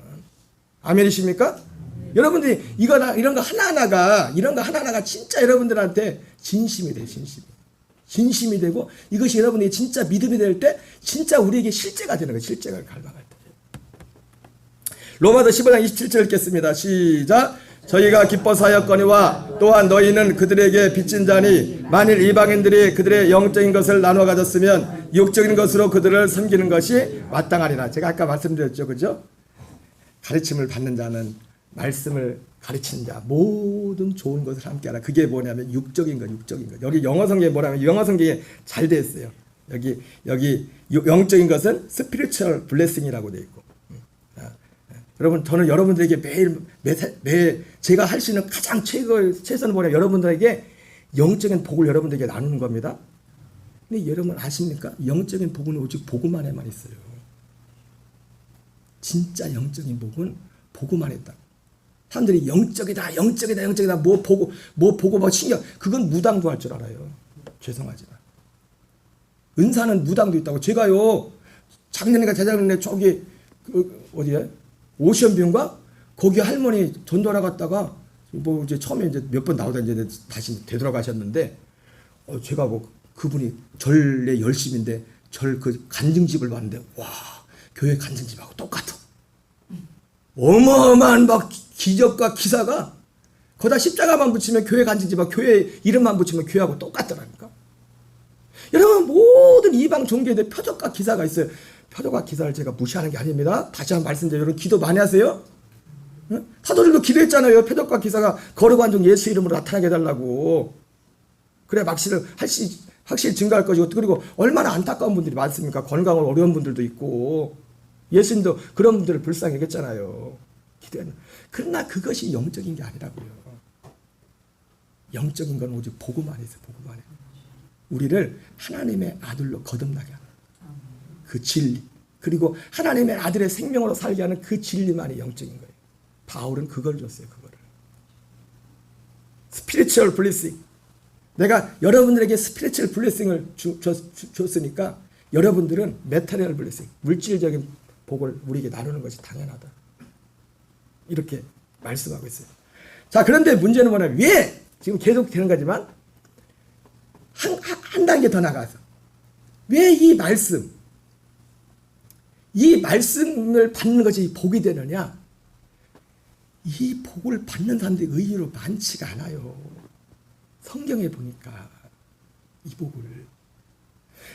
Speaker 2: 아멘이십니까? 여러분들이 이런 거 하나하나가 진짜 여러분들한테 진심이 돼요. 진심이 되고 이것이 여러분에게 진짜 믿음이 될 때 진짜 우리에게 실제가 되는 거예요. 실제가 갈망할 때. 로마서 15장 27절 읽겠습니다. 시작. 저희가 기뻐서 하였거니와 또한 너희는 그들에게 빚진 자니 만일 이방인들이 그들의 영적인 것을 나눠 가졌으면 육적인 것으로 그들을 섬기는 것이 마땅하리라. 제가 아까 말씀드렸죠. 그죠? 가르침을 받는 자는 말씀을 가르치는 자 모든 좋은 것을 함께하라. 그게 뭐냐면 육적인 것. 여기 영어 성경에 뭐라면 영어 성경에 잘 되어 있어요. 여기 영적인 것은 spiritual blessing이라고 되어 있고. 여러분 저는 여러분들에게 매일 제가 할 수 있는 가장 최선을 보내 여러분들에게 영적인 복을 여러분들에게 나누는 겁니다. 근데 여러분 아십니까? 영적인 복은 오직 복음 안에만 있어요. 진짜 영적인 복은 복음 안에 있다. 사람들이 영적이다 뭐 보고 막 신경, 그건 무당도 할 줄 알아요. 죄송하지만 은사는 무당도 있다고. 제가요 작년인가 재작년에 저기 어디에 오션뷰인가 거기 할머니 전도하러 갔다가 뭐 이제 처음에 이제 몇 번 나오다 이제 다시 되돌아가셨는데 제가 뭐 그분이 절에 열심인데 절 그 간증집을 봤는데 와 교회 간증집하고 똑같아. 어마어마한 막 기적과 기사가 거기다 십자가만 붙이면 교회 간증집하고 교회 이름만 붙이면 교회하고 똑같더라니까. 여러분 모든 이방 종교에 표적과 기사가 있어요. 표적과 기사를 제가 무시하는 게 아닙니다. 다시 한번 말씀드려요. 여러분 기도 많이 하세요. 응? 사도들도 기도했잖아요. 표적과 기사가 거룩한 종 예수 이름으로 나타나게 해달라고. 그래 확실히 증가할 것이고. 그리고 얼마나 안타까운 분들이 많습니까? 건강을 어려운 분들도 있고 예수님도 그런 분들을 불쌍히 여겼잖아요. 기도하는. 그러나 그것이 영적인 게 아니라고요. 영적인 건 오직 복음 안에 있어요. 복음 안에. 우리를 하나님의 아들로 거듭나게 하는 그 진리, 그리고 하나님의 아들의 생명으로 살게 하는 그 진리만이 영적인 거예요. 바울은 그걸 줬어요. 그거를. 스피리추얼 블레싱. 내가 여러분들에게 스피리추얼 블레싱을 줬으니까 여러분들은 메타리얼 블레싱, 물질적인 복을 우리에게 나누는 것이 당연하다. 이렇게 말씀하고 있어요. 자, 그런데 문제는 뭐냐면 왜 지금 계속 되는 거지만 한 단계 더 나가서 왜 이 말씀을 받는 것이 복이 되느냐? 이 복을 받는 사람들이 의외로 많지가 않아요. 성경에 보니까 이 복을.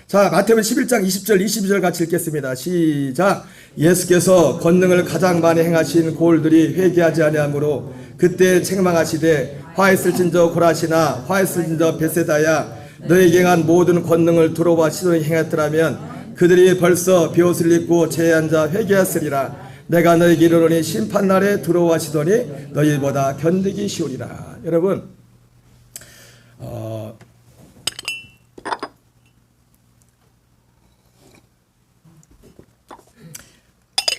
Speaker 2: 자, 마태복음 11장 20절 22절 같이 읽겠습니다. 시작. 예수께서 권능을 가장 많이 행하신 고을들이 회개하지 아니하므로 그때 책망하시되 화했을진저 고라시나 화했을진저 베세다야 너에게 행한 모든 권능을 두로와 시돈이 행했더라면 그들이 벌써 비옷을 입고 죄에 앉아 회개하으리라. 내가 너에게 이르노니 심판날에 두로와 시돈이 너희보다 견디기 쉬우리라. 여러분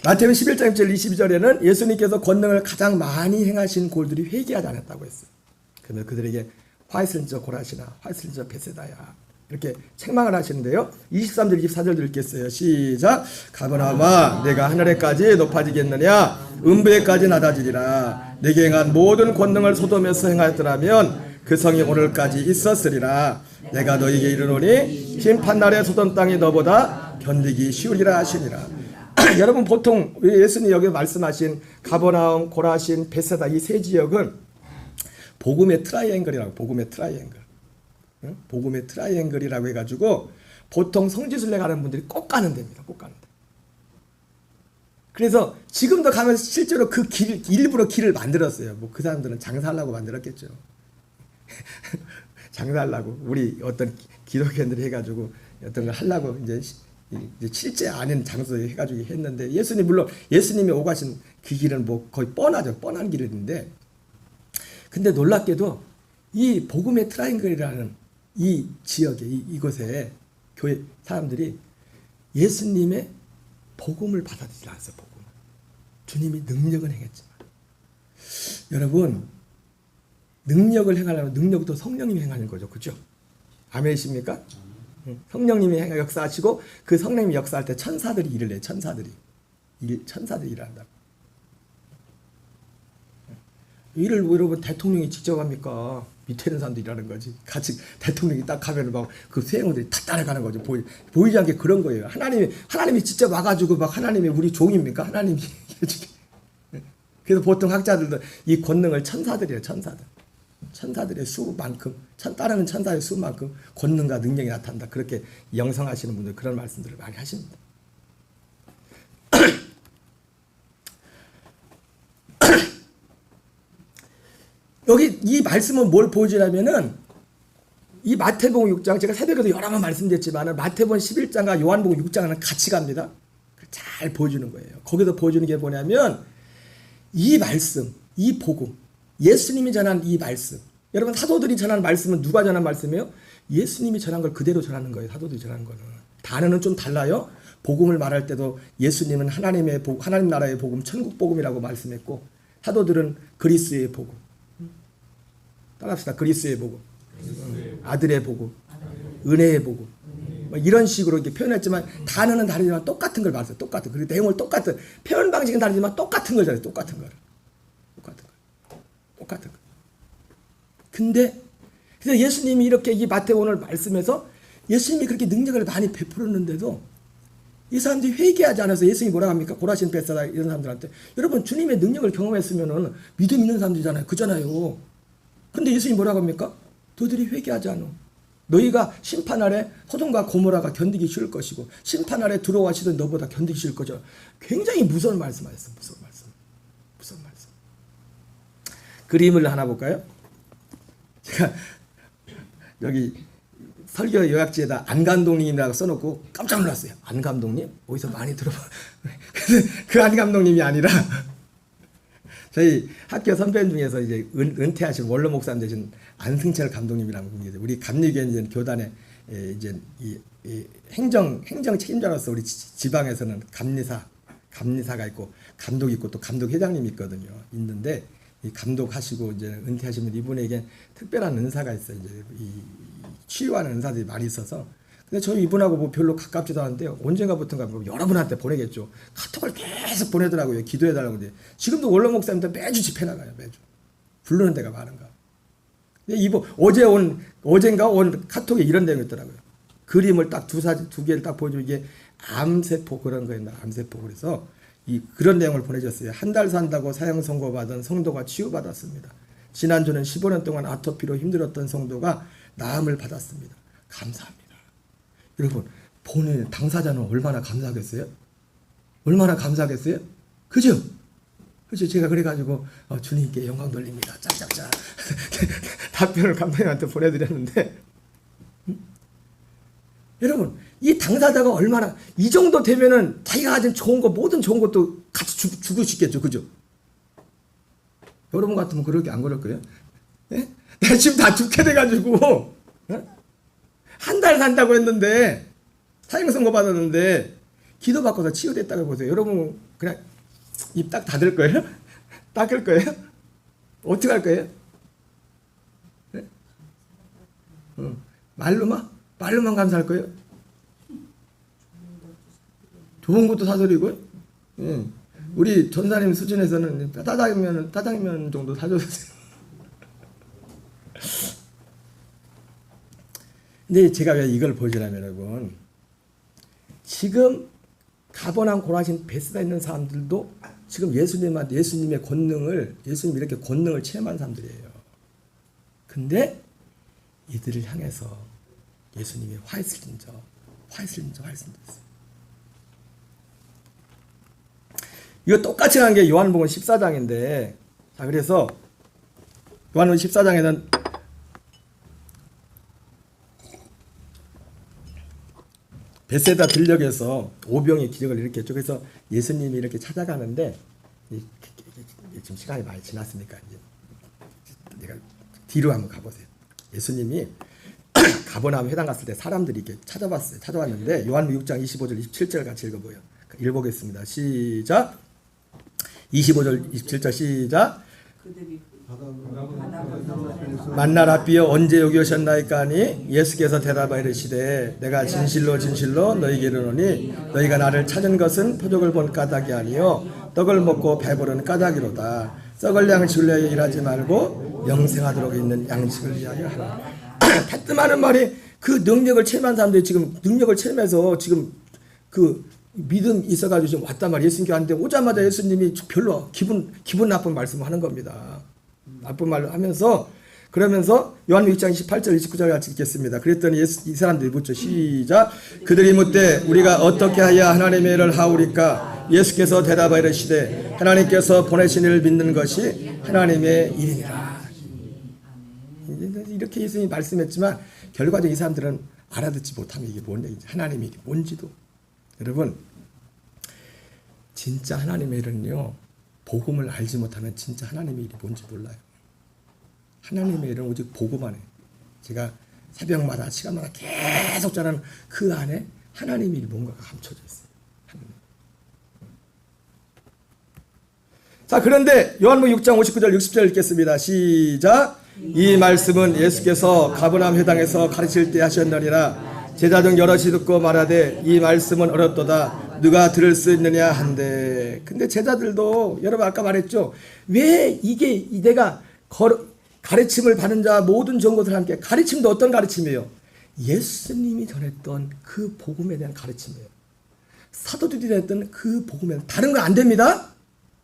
Speaker 2: 마태복음 11장 22절에는 예수님께서 권능을 가장 많이 행하신 골들이 회개하지 않았다고 했어요. 그러면 그들에게 화이슬저 고라시나 화이슬저 베세다야 이렇게 책망을 하시는데요. 23절 24절 읽겠어요. 시작. 가버나움아 내가 하늘에까지 높아지겠느냐 음부에까지 낮아지리라. 내게 행한 모든 권능을 소돔에서 행하였더라면 그 성이 오늘까지 있었으리라. 내가 너에게 이르노니 심판날에 소돔 땅이 너보다 견디기 쉬우리라 하시니라. 여러분 보통 예수님이 여기 말씀하신 가버나움, 고라신, 베세다 이 세 지역은 복음의 트라이앵글이라고. 복음의 트라이앵글이라고 해가지고 보통 성지순례 가는 분들이 꼭 가는 데입니다. 꼭 가는 데. 그래서 지금도 가면 실제로 그 일부러 길을 만들었어요. 뭐 그 사람들은 장사하려고 만들었겠죠. 장사하려고 우리 어떤 기독교인들이 해가지고 어떤 걸 하려고 이제 이제 실제 아닌 장소에 해가지고 했는데 예수님 물론 예수님이 오가신 그 길은 뭐 거의 뻔하죠. 뻔한 길인데 근데 놀랍게도 이 복음의 트라이앵글이라는 이 지역에 이곳에 교회 사람들이 예수님의 복음을 받아들이지 않았어요. 복음. 주님이 능력은 행했지만 여러분 능력을 행하려면 능력도 성령님이 행하는 거죠. 그죠? 아멘이십니까? 성령님이 역사하시고 그 성령님이 역사할 때 천사들이 일을 해요. 천사들이 일을 한다고. 일을 여러분 대통령이 직접 합니까? 밑에 있는 사람도 일하는 거지. 같이 대통령이 딱 가면 막 그 수행원들이 다 따라가는 거죠. 보이지 않게 그런 거예요. 하나님이 직접 와가지고 막 하나님이 우리 종입니까? 하나님이 그래서 보통 학자들도 이 권능을 천사들이에요. 천사들의 수만큼 따르는 천사의 수만큼 권능과 능력이 나타난다. 그렇게 영성하시는 분들 그런 말씀들을 많이 하십니다. 여기 이 말씀은 뭘 보여주냐면은 이 마태복음 6장 제가 새벽에도 여러 번 말씀드렸지만 마태복음 11장과 요한복음 6장은 같이 갑니다. 잘 보여주는 거예요. 거기서 보여주는 게 뭐냐면 이 말씀, 이 복음, 예수님이 전한 이 말씀. 여러분 사도들이 전한 말씀은 누가 전한 말씀이에요? 예수님이 전한 걸 그대로 전하는 거예요. 사도들이 전하는 거는. 단어는 좀 달라요. 복음을 말할 때도 예수님은 하나님 나라의 복음, 천국 복음이라고 말씀했고 사도들은 그리스의 복음. 따라합시다. 그리스의 복음. 아들의 복음. 은혜의 복음. 뭐 이런 식으로 이렇게 표현했지만 단어는 다르지만 똑같은 걸 말했어요. 똑같은. 그리고 내용을 똑같은. 표현 방식은 다르지만 똑같은 걸 전해요. 똑같은 거. 근데 그래서 예수님이 이렇게 이 마태복음을 말씀해서 예수님이 그렇게 능력을 많이 베풀었는데도 이 사람들이 회개하지 않아서 예수님이 뭐라고 합니까? 고라신 베사다 이런 사람들한테 여러분 주님의 능력을 경험했으면은 믿음 있는 사람들이잖아요. 그잖아요. 근데 예수님이 뭐라고 합니까? 너희들이 회개하지 않아. 너희가 심판 아래 소돔과 고모라가 견디기 쉬울 것이고 심판 아래 들어와 시던 너보다 견디기 쉬울 거죠. 굉장히 무서운 말씀하셨어요. 무서운 말씀. 그림을 하나 볼까요? 제가 여기 설교 요약지에다 안 감독님이라고 써놓고 깜짝 놀랐어요. 안 감독님? 어디서 많이 들어봐. 그 안 감독님이 아니라 저희 학교 선배님 중에서 이제 은퇴하신 원로 목사님 되신 안승철 감독님이라는 분이 계세요. 우리 감리교회 이제 교단에 이제 이 행정 책임자로서 우리 지방에서는 감리사가 있고 감독이 있고 또 감독회장님이 있거든요. 있는데 이 감독하시고 이제 은퇴하시면 이분에게 특별한 은사가 있어요. 이제 이 치유하는 은사들이 많이 있어서. 근데 저희 이분하고 뭐 별로 가깝지도 않은데 언젠가부터인가 뭐 여러분한테 보내겠죠. 카톡을 계속 보내더라고요. 기도해달라고. 지금도 원로 목사님들 매주 집회 나가요. 매주. 부르는 데가 많은가. 근데 이분 어젠가 온 카톡에 이런 내용이 있더라고요. 그림을 딱 두 개를 딱 보여주면 이게 암세포 그런 거였나. 암세포. 그래서 그런 내용을 보내줬어요. 한 달 산다고 사형 선고받은 성도가 치유받았습니다. 지난주는 15년 동안 아토피로 힘들었던 성도가 나음을 받았습니다. 감사합니다. 여러분 본인 당사자는 얼마나 감사하겠어요? 얼마나 감사하겠어요? 그죠? 그죠? 제가 그래가지고 주님께 영광 돌립니다. 짝짝짝 답변을 감독님한테 보내드렸는데 여러분 이 당사자가 얼마나 이 정도 되면은 자기가 가진 좋은 거 모든 좋은 것도 같이 주고 싶겠죠. 그죠? 여러분 같으면 그렇게 안 그럴 거예요? 예? 내가 지금 다 죽게 돼가지고 한 달 산다고 했는데 사형 선고 받았는데 기도 받고서 치유됐다고 보세요. 여러분 그냥 입 딱 닫을 거예요? 닦을 거예요? 어떻게 할 거예요? 네? 말로만 감사할 거예요? 좋은 것도 사드리고요. 예. 우리 전사님 수준에서는 짜장면 정도 사줘주세요. 근데 제가 왜 이걸 보여주냐면 여러분 지금 가버나움 고라신 베스다 있는 사람들도 지금 예수님의 권능을 예수님 이렇게 권능을 체험한 사람들이에요. 근데 이들을 향해서 예수님이 화했을진저 이거 똑같이 한 게 요한복음 14장인데 자 그래서 요한복음 14장에는 베세다 들녘에서 오병의 기적을 일으켰죠. 그래서 예수님이 이렇게 찾아가는데 지금 시간이 많이 지났으니까 이제 내가 뒤로 한번 가보세요. 예수님이 가버나움 회당 갔을 때 사람들이 이렇게 찾아왔는데 요한복음 6장 25절 27절 같이 읽어보요. 읽어보겠습니다. 시작. 25절 27절 시작. 만나라 삐어 언제 여기 오셨나이까 하니 예수께서 대답하여 이르시되 내가 진실로 진실로 너희에게 이르노니 너희가 나를 찾은 것은 표적을 본 까닭이 아니요 떡을 먹고 배부른 까닭이로다. 썩을 양식을 위하여 일하지 말고 영생하도록 있는 양식을 위하여 하라. 다뜸하는 말이 그 능력을 체험한 사람들이 지금 능력을 체험해서 지금 그 믿음 있어가지고 지금 왔단 말이에요. 예수님께 왔는데 오자마자 예수님이 별로 기분 나쁜 말씀을 하는 겁니다. 나쁜 말을 하면서 그러면서 요한복음 6장 28절 29절 같이 읽겠습니다. 그랬더니 이 사람들이 묻죠. 시작. 그들이 묻되 우리가 어떻게 하여 하나님의 일을 하오리까? 예수께서 대답하여 이르시되 하나님께서 보내신 이를 믿는 것이 하나님의 일이니라. 이렇게 예수님이 말씀했지만 결과적으로 이 사람들은 알아듣지 못하면 이게 뭔 얘기지? 하나님이 뭔지도. 여러분 진짜 하나님의 일은요 복음을 알지 못하면 진짜 하나님의 일이 뭔지 몰라요. 하나님의 일은 오직 보고만 해요. 제가 새벽마다 시간마다 계속 전하는 그 안에 하나님의 일이 뭔가가 감춰져 있어요. 하나님. 자 그런데 요한복음 6장 59절 60절 읽겠습니다. 시작. 이 말씀은 예수께서 가버나움 회당에서 가르칠 때 하셨느니라. 제자 중 여럿이 듣고 말하되 이 말씀은 어렵도다 누가 들을 수 있느냐 한데. 근데 제자들도 여러분 아까 말했죠. 왜 이게 내가 가르침을 받은 자 모든 정것을 함께 가르침도 어떤 가르침이에요? 예수님이 전했던 그 복음에 대한 가르침이에요. 사도들이 전했던 그 복음에 다른 거 안 됩니다.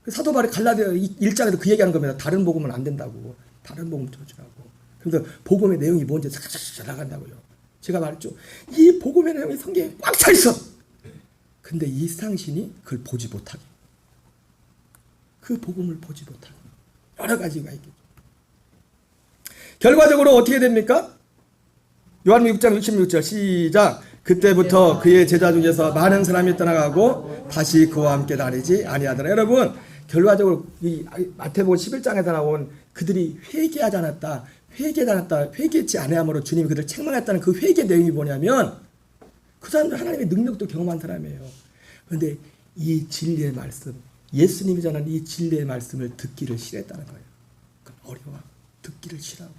Speaker 2: 사도 바울이 갈라디아 1장에도 그 얘기하는 겁니다. 다른 복음은 안 된다고. 다른 복음 쳐주라고. 그래서 복음의 내용이 뭔지 쫙쫙 나간다고요. 제가 말했죠. 이 복음의 내용이 성경에 꽉 차 있어. 근데 이 상신이 그걸 보지 못하게. 그 복음을 보지 못하게. 여러 가지가 있겠죠. 결과적으로 어떻게 됩니까? 요한복음 6장 66절 시작. 그때부터 그의 제자 중에서 많은 사람이 떠나가고 다시 그와 함께 다니지 아니하더라. 여러분 결과적으로 이 마태복음 11장에서 나온 그들이 회개하지 않았다. 회개했지 아니함으로 주님이 그들을 책망했다는 그 회개 내용이 뭐냐면 그 사람들 하나님의 능력도 경험한 사람이에요. 그런데 이 진리의 말씀, 예수님이 전한 이 진리의 말씀을 듣기를 싫어했다는 거예요. 어려워. 듣기를 싫어하고.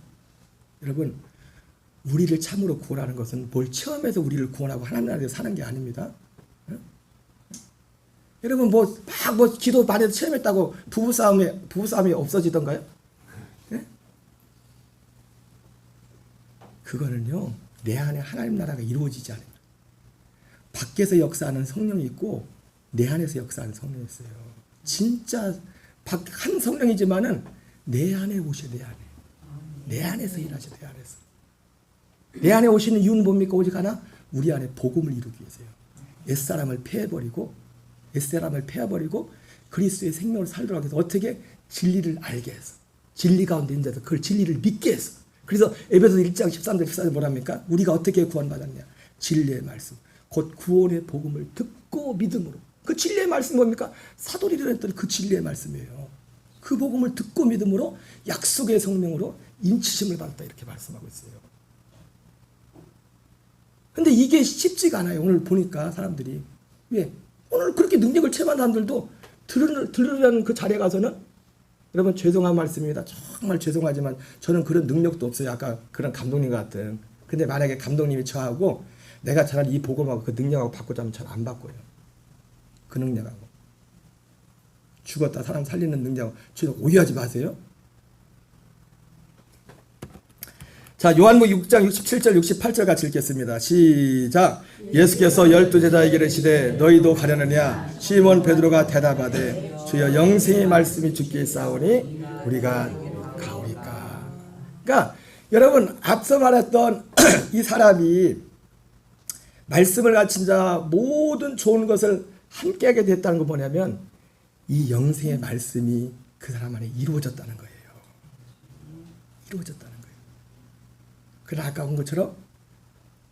Speaker 2: 여러분 우리를 참으로 구원하는 것은 뭘 체험해서 우리를 구원하고 하나님 나라에서 사는 게 아닙니다. 응? 여러분 뭐 기도 많이 해서 체험했다고 부부싸움이 없어지던가요? 네? 그거는요 내 안에 하나님 나라가 이루어지지 않아요. 밖에서 역사하는 성령이 있고 내 안에서 역사하는 성령이 있어요. 진짜 한 성령이지만은 내 안에 오셔. 내 안에서 일하셔. 내 안에 오시는 이유는 뭡니까? 오직 하나 우리 안에 복음을 이루기 위해서요. 옛사람을 패버리고 그리스도의 생명을 살도록 해서 어떻게 진리를 알게 해서 진리 가운데 있는 자들 그걸 진리를 믿게 해서. 그래서 에베소 1장 13절 14절 뭐랍니까? 우리가 어떻게 구원받았냐? 진리의 말씀 곧 구원의 복음을 듣고 믿음으로. 그 진리의 말씀 뭡니까? 사도들이 했던 그 진리의 말씀이에요. 그 복음을 듣고 믿음으로 약속의 성령으로 인치심을 받았다 이렇게 말씀하고 있어요. 근데 이게 쉽지가 않아요. 오늘 보니까 사람들이 왜 오늘 그렇게 능력을 체험한 사람들도 들으려는 그 자리에 가서는 여러분 죄송한 말씀입니다. 정말 죄송하지만 저는 그런 능력도 없어요. 아까 그런 감독님 같은. 근데 만약에 감독님이 저하고 내가 차라리 이 복음하고 그 능력하고 바꾸자면 전 안 바꿔요. 그 능력하고 죽었다 사람 살리는 능력 저는 오해하지 마세요. 자 요한복음 6장 67절 68절 같이 읽겠습니다. 시작. 예수께서 12제자에게 이르시되 너희도 가려느냐? 시몬 베드로가 대답하되 주여 영생의 말씀이 주께 있사오니 우리가 가오리까. 그러니까 여러분 앞서 말했던 이 사람이 말씀을 가진 자 모든 좋은 것을 함께하게 됐다는 건 뭐냐면 이 영생의 말씀이 그 사람 안에 이루어졌다는 거예요. 이루어졌다는 거예요. 그러나 아까 본 것처럼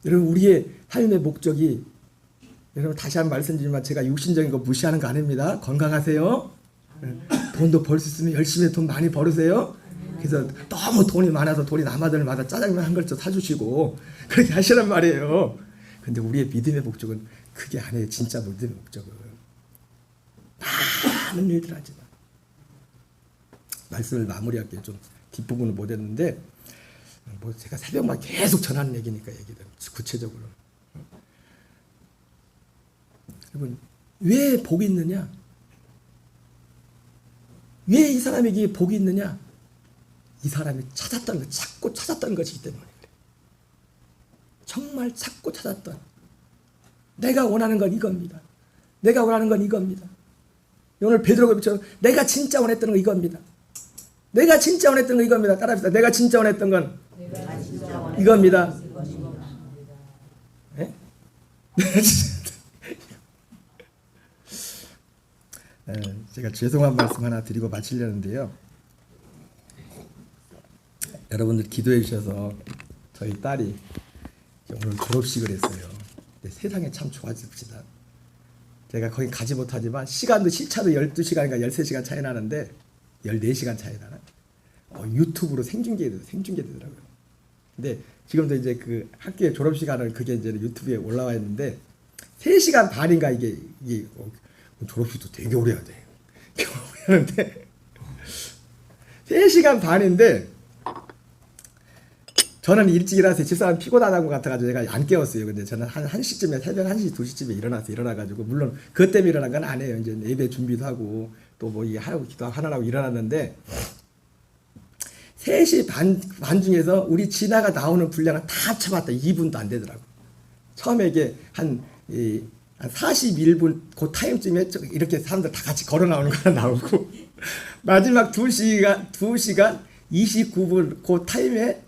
Speaker 2: 여러분 우리의 삶의 목적이 여러분 다시 한번 말씀드리지만 제가 육신적인 거 무시하는 거 아닙니다. 건강하세요. 돈도 벌 수 있으면 열심히 돈 많이 벌으세요. 그래서 너무 돈이 많아서 돈이 남아들마다 짜장면 한 그릇 사주시고 그렇게 하시란 말이에요. 근데 우리의 믿음의 목적은 그게 아니에요. 진짜 믿음의 목적은 많은 일들 하지만 말씀을 마무리할게요. 좀 뒷부분을 못 했는데 뭐 제가 새벽만 계속 전하는 얘기니까 얘기들 구체적으로. 여러분 왜 복이 있느냐? 왜 이 사람에게 복이 있느냐? 이 사람이 찾았던 것, 찾고 찾았던 것이기 때문에 그래요. 정말 찾고 찾았던 내가 원하는 건 이겁니다. 내가 원하는 건 이겁니다. 오늘 베드로처럼 내가 진짜 원했던 건 이겁니다. 내가 진짜 원했던 건 이겁니다. 따라합시다. 내가 진짜 원했던 건 이겁니다. 네? 제가 죄송한 말씀 하나 드리고 마치려는데요. 여러분들 기도해 주셔서 저희 딸이 오늘 졸업식을 했어요. 근데 세상에 참 좋아집시다. 제가 거기 가지 못하지만 시간도 시차도 12시간인가 13시간 차이 나는데 14시간 차이 나나? 유튜브로 생중계되더라고요. 근데 지금도 이제 그 학교에 졸업시간을 그게 이제 유튜브에 올라와 있는데 3시간 반인가 이게 졸업식도 되게 오래 해야 돼. 하는데 3시간 반인데 저는 일찍 일어나서 집사람 피곤하다고 같아가지고 제가 안 깨웠어요. 근데 저는 한 1시쯤에 새벽 1시, 2시쯤에 일어나가지고 물론 그것 때문에 일어난 건 아니에요. 이제 예배 준비도 하고 또 뭐 이게 하라고 기도하느라고 일어났는데 3시 반 중에서 우리 진아가 나오는 분량을 다 합쳐봤다. 2분도 안 되더라고. 처음에 이게 한 41분 그 타임쯤에 이렇게 사람들 다 같이 걸어 나오는 거 하나 나오고 마지막 2시간 29분 그 타임에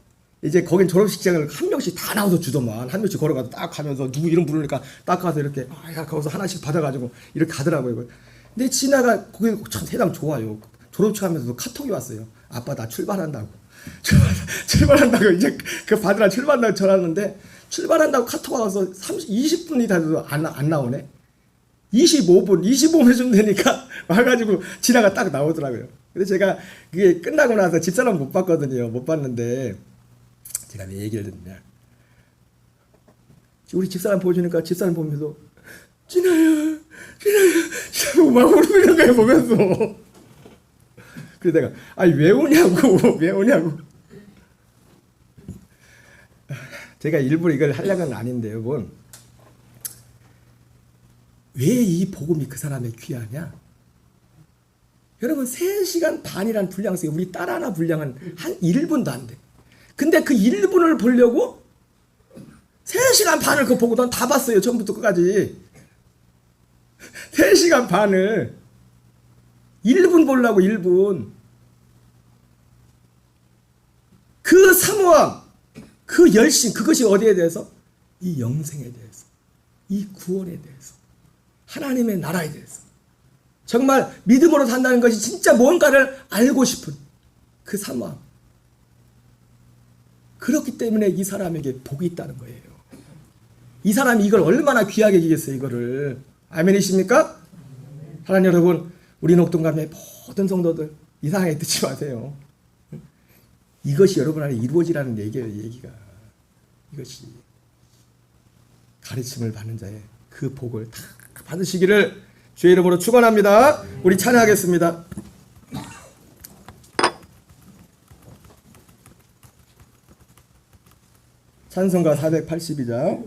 Speaker 2: 이제 거긴 졸업식장을 한 명씩 다 나와서 주더만. 한 명씩 걸어가서 딱 가면서 누구 이름 부르니까 딱 가서 이렇게 거기서 하나씩 받아가지고 이렇게 가더라고요. 근데 진아가 거기 참 세상 좋아요. 졸업식 하면서도 카톡이 왔어요. 아빠 나 출발한다고. 출발한다고 이제 그 받으라 출발한다고 전화했는데 출발한다고 카톡 와서 20분이 다 돼도 안 나오네. 25분 해주면 되니까 와가지고 진아가 딱 나오더라고요. 근데 제가 그게 끝나고 나서 집사람 못 봤거든요. 못 봤는데 제가 왜 얘기를 듣냐. 우리 집사람 보여주니까 집사람 보면서 진아야 막 울고 있는 거야 보면서. 그래서 내가 아니 왜 우냐고. 제가 일부러 이걸 하려는 아닌데 여러분 왜 이 복음이 그 사람의 귀하냐? 여러분 3시간 반이란 분량 속에 우리 딸 하나 분량은 한 1분도 안 돼. 근데 그 1분을 보려고 3시간 반을 그거 보고 난 다 봤어요. 처음부터 끝까지. 3시간 반을 1분 보려고 1분. 그 사모함, 그 열심, 그것이 어디에 대해서? 이 영생에 대해서, 이 구원에 대해서, 하나님의 나라에 대해서. 정말 믿음으로 산다는 것이 진짜 뭔가를 알고 싶은 그 사모함. 그렇기 때문에 이 사람에게 복이 있다는 거예요. 이 사람이 이걸 얼마나 귀하게 여기겠어요, 이거를. 아멘이십니까? 사랑하는 여러분, 우리 녹동감의 모든 성도들 이상하게 듣지 마세요. 이것이 여러분 안에 이루어지라는 얘기예요, 얘기가. 이것이 가르침을 받는 자의 그 복을 다 받으시기를 주의 이름으로 축원합니다. 우리 찬양하겠습니다. 찬송가 482장.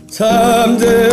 Speaker 2: 참된